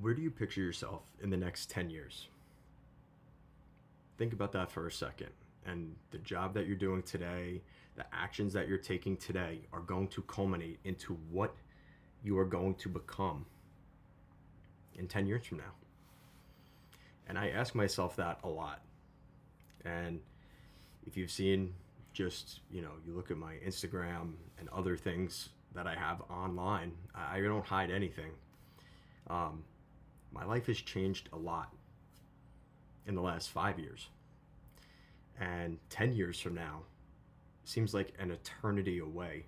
Where do you picture yourself in the next 10 years? Think about that for a second. And the job that you're doing today, the actions that you're taking today are going to culminate into what you are going to become in 10 years from now. And I ask myself that a lot. And if you've seen just, you look at my Instagram and other things that I have online, I don't hide anything. My life has changed a lot in the last 5 years. And 10 years from now seems like an eternity away.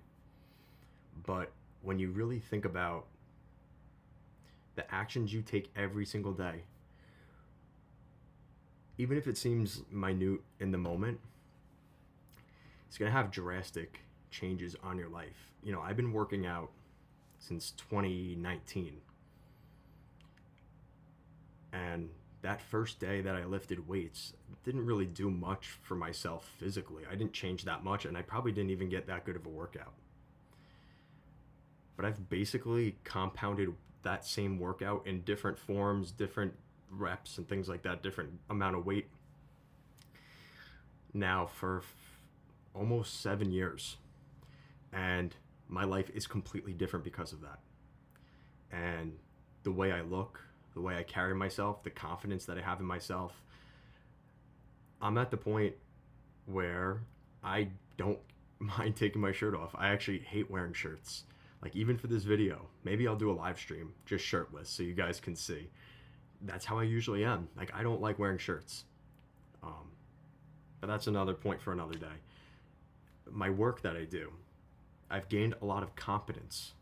But when you really think about the actions you take every single day, even if it seems minute in the moment, it's going to have drastic changes on your life. I've been working out since 2019. And that first day that I lifted weights didn't really do much for myself physically. I didn't change that much, and I probably didn't even get that good of a workout. But I've basically compounded that same workout in different forms, different reps and things like that, different amount of weight now for almost 7 years. And my life is completely different because of that. And the way I look, the way I carry myself, the confidence that I have in myself, I'm at the point where I don't mind taking my shirt off. I actually hate wearing shirts. Like, even for this video, maybe I'll do a live stream just shirtless so you guys can see. That's how I usually am. Like, I don't like wearing shirts. But that's another point for another day. My work that I do, I've gained a lot of confidence.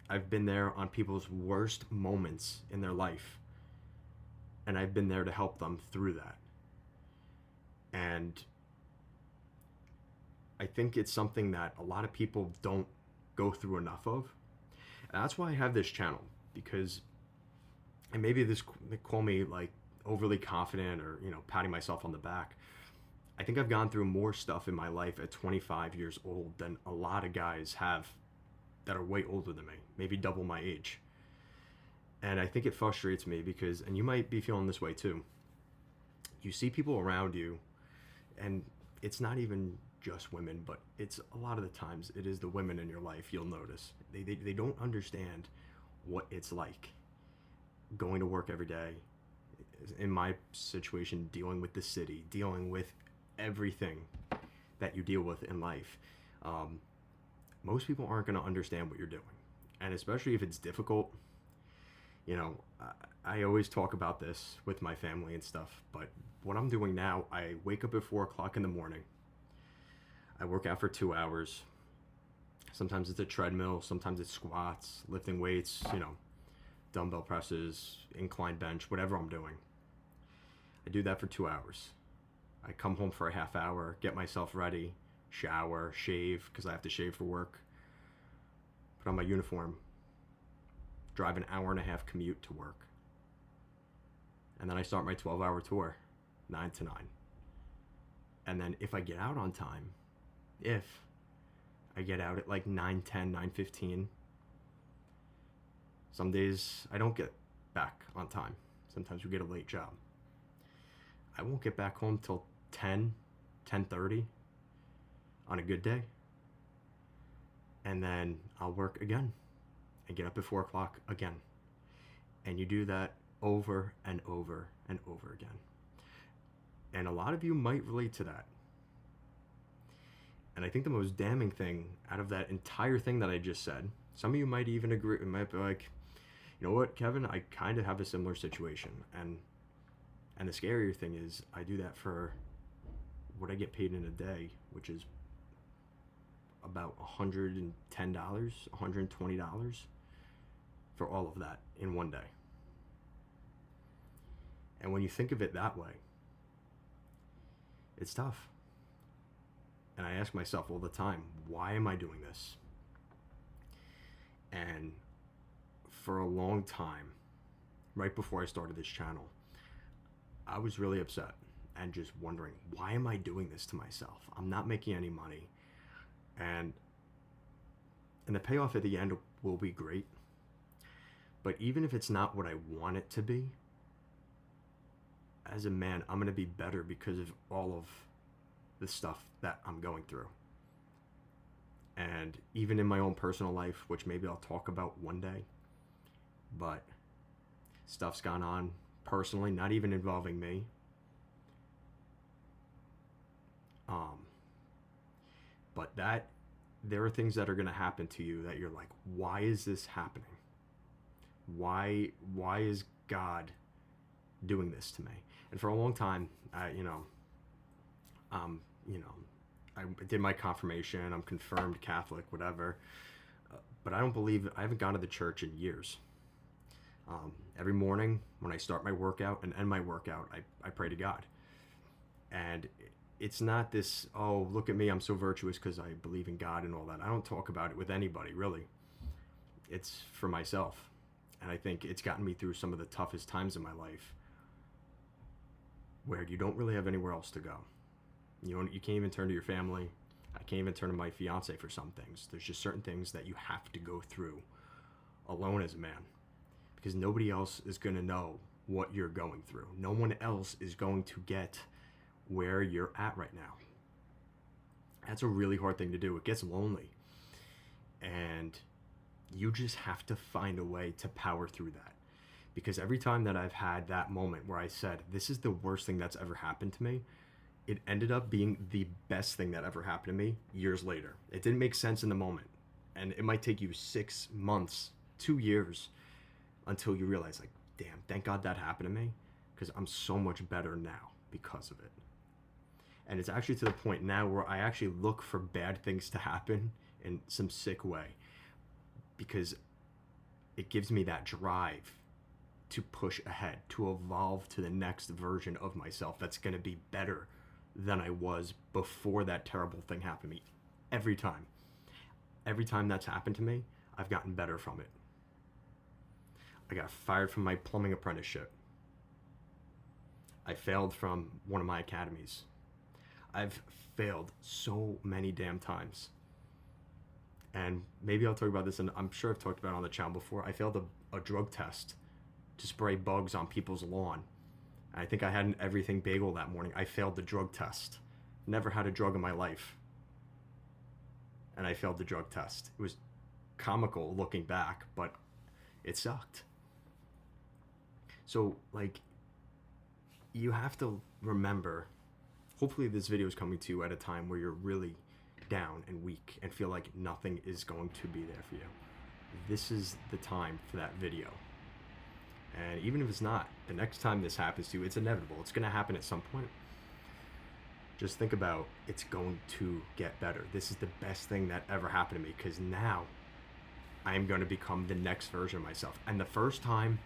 I've been there on people's worst moments in their life, and I've been there to help them through that. And I think it's something that a lot of people don't go through enough of. And that's why I have this channel, because, and maybe they call me like overly confident or, patting myself on the back. I think I've gone through more stuff in my life at 25 years old than a lot of guys have that are way older than me, maybe double my age. And I think it frustrates me because, and you might be feeling this way too, you see people around you, and it's not even just women, but it's a lot of the times it is the women in your life. You'll notice they don't understand what it's like going to work every day. In my situation, dealing with the city, dealing with everything that you deal with in life. Most people aren't going to understand what you're doing. And especially if it's difficult, I always talk about this with my family and stuff, but what I'm doing now, I wake up at 4 o'clock in the morning. I work out for 2 hours. Sometimes it's a treadmill, sometimes it's squats, lifting weights, dumbbell presses, incline bench, whatever I'm doing. I do that for 2 hours. I come home for a half hour, get myself ready, shower, shave, because I have to shave for work, put on my uniform, drive an hour and a half commute to work. And then I start my 12-hour tour, 9 to 9. And then if I get out on time, if I get out at like 9:10, 9:15, some days I don't get back on time. Sometimes we get a late job. I won't get back home till 10, 10:30 on a good day. And then I'll work again and get up at 4 o'clock again. And you do that over and over and over again. And a lot of you might relate to that. And I think the most damning thing out of that entire thing that I just said, some of you might even agree, might be like, you know what, Kevin, I kind of have a similar situation. And the scarier thing is I do that for what I get paid in a day, which is about $110, $120 for all of that in one day. And when you think of it that way, it's tough. And I ask myself all the time, why am I doing this? And for a long time, right before I started this channel, I was really upset and just wondering, why am I doing this to myself? I'm not making any money. And the payoff at the end will be great. But even if it's not what I want it to be, as a man, I'm going to be better because of all of the stuff that I'm going through. And even in my own personal life, which maybe I'll talk about one day, but stuff's gone on personally, not even involving me. But there are things that are going to happen to you that you're like, why is this happening? Why is God doing this to me? And for a long time, I did my confirmation. I'm confirmed Catholic, whatever. But I haven't gone to the church in years. Every morning when I start my workout and end my workout, I pray to God. And it's not this, oh, look at me, I'm so virtuous because I believe in God and all that. I don't talk about it with anybody, really. It's for myself. And I think it's gotten me through some of the toughest times in my life where you don't really have anywhere else to go. You can't even turn to your family. I can't even turn to my fiance for some things. There's just certain things that you have to go through alone as a man, because nobody else is going to know what you're going through. No one else is going to get where you're at right now. That's a really hard thing to do. It gets lonely. And you just have to find a way to power through that. Because every time that I've had that moment where I said, this is the worst thing that's ever happened to me, it ended up being the best thing that ever happened to me years later. It didn't make sense in the moment. And it might take you 6 months, 2 years, until you realize, like, damn, thank God that happened to me, because I'm so much better now because of it. And it's actually to the point now where I actually look for bad things to happen in some sick way, because it gives me that drive to push ahead, to evolve to the next version of myself that's going to be better than I was before that terrible thing happened to me. Every time that's happened to me, I've gotten better from it. I got fired from my plumbing apprenticeship. I failed from one of my academies. I've failed so many damn times. And maybe I'll talk about this, and I'm sure I've talked about it on the channel before. I failed a drug test to spray bugs on people's lawn. I think I had an everything bagel that morning. I failed the drug test. Never had a drug in my life. And I failed the drug test. It was comical looking back, but it sucked. So, like, you have to remember, hopefully this video is coming to you at a time where you're really down and weak and feel like nothing is going to be there for you. This is the time for that video. And even if it's not, the next time this happens to you, it's inevitable. It's going to happen at some point. Just think about, it's going to get better. This is the best thing that ever happened to me, because now I am going to become the next version of myself. And the first time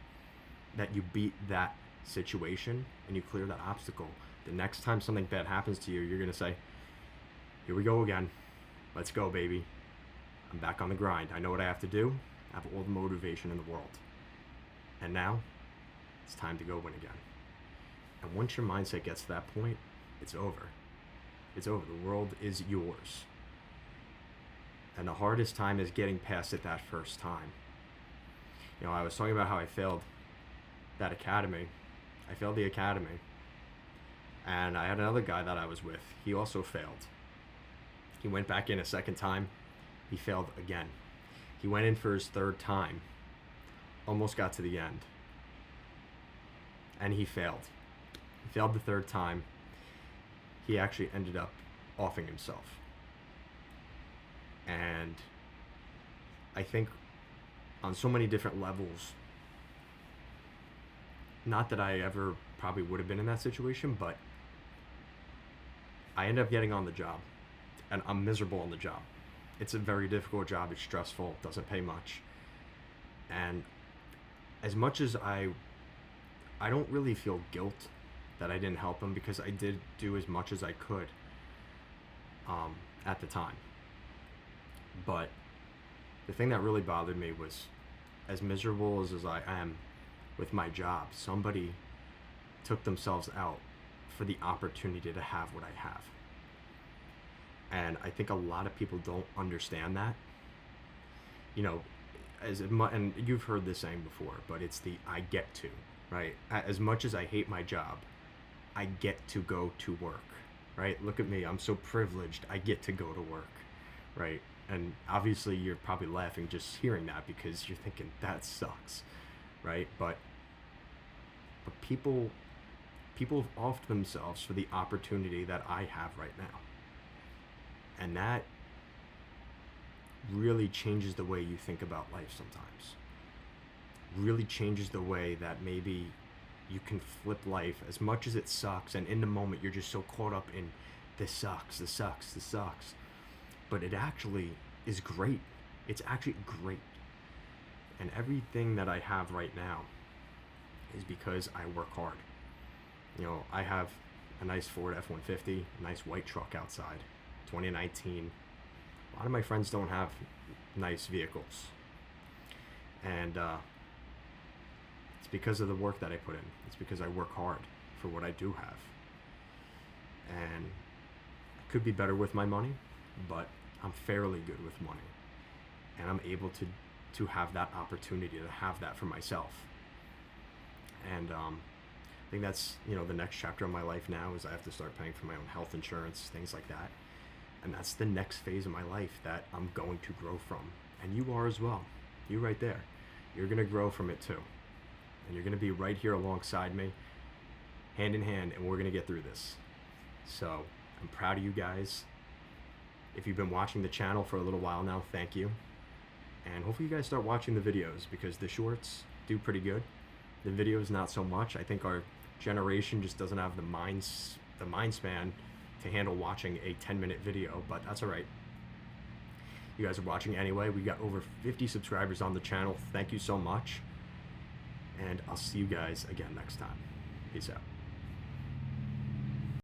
that you beat that situation and you clear that obstacle, the next time something bad happens to you, you're going to say, here we go again. Let's go, baby. I'm back on the grind. I know what I have to do. I have all the motivation in the world. And now, it's time to go win again. And once your mindset gets to that point, it's over. It's over. The world is yours. And the hardest time is getting past it that first time. You know, I was talking about how I failed that academy. I failed the academy. And I had another guy that I was with. He also failed. He went back in a second time. He failed again. He went in for his third time. Almost got to the end. And he failed. He failed the third time. He actually ended up offing himself. And I think on so many different levels, not that I ever probably would have been in that situation, but I ended up getting on the job. And I'm miserable on the job. It's a very difficult job. It's stressful. It doesn't pay much. And as much as I don't really feel guilt that I didn't help him, because I did do as much as I could at the time. But the thing that really bothered me was, as miserable as I am with my job, somebody took themselves out for the opportunity to have what I have. And I think a lot of people don't understand that. You know, and you've heard this saying before, but it's the I get to, right? As much as I hate my job, I get to go to work, right? Look at me, I'm so privileged. I get to go to work, right? And obviously you're probably laughing just hearing that because you're thinking that sucks, right? But people have offed themselves for the opportunity that I have right now. And that really changes the way you think about life sometimes. Really changes the way that maybe you can flip life, as much as it sucks, and in the moment you're just so caught up in this sucks, this sucks, this sucks. But it actually is great. It's actually great. And everything that I have right now is because I work hard. You know, I have a nice Ford F-150, a nice white truck outside, 2019. A lot of my friends don't have nice vehicles. And it's because of the work that I put in. It's because I work hard for what I do have. And I could be better with my money, but I'm fairly good with money. And I'm able to have that opportunity, to have that for myself. And I think that's, you know, the next chapter of my life now is I have to start paying for my own health insurance, things like that. And that's the next phase of my life that I'm going to grow from. And you are as well. You right there. You're going to grow from it too. And you're going to be right here alongside me, hand in hand, and we're going to get through this. So I'm proud of you guys. If you've been watching the channel for a little while now, thank you. And hopefully you guys start watching the videos, because the shorts do pretty good. The videos, not so much. I think our generation just doesn't have the mind span to handle watching a 10-minute video, but that's all right. You guys are watching anyway. We got over 50 subscribers on the channel. Thank you so much. And I'll see you guys again next time. Peace out.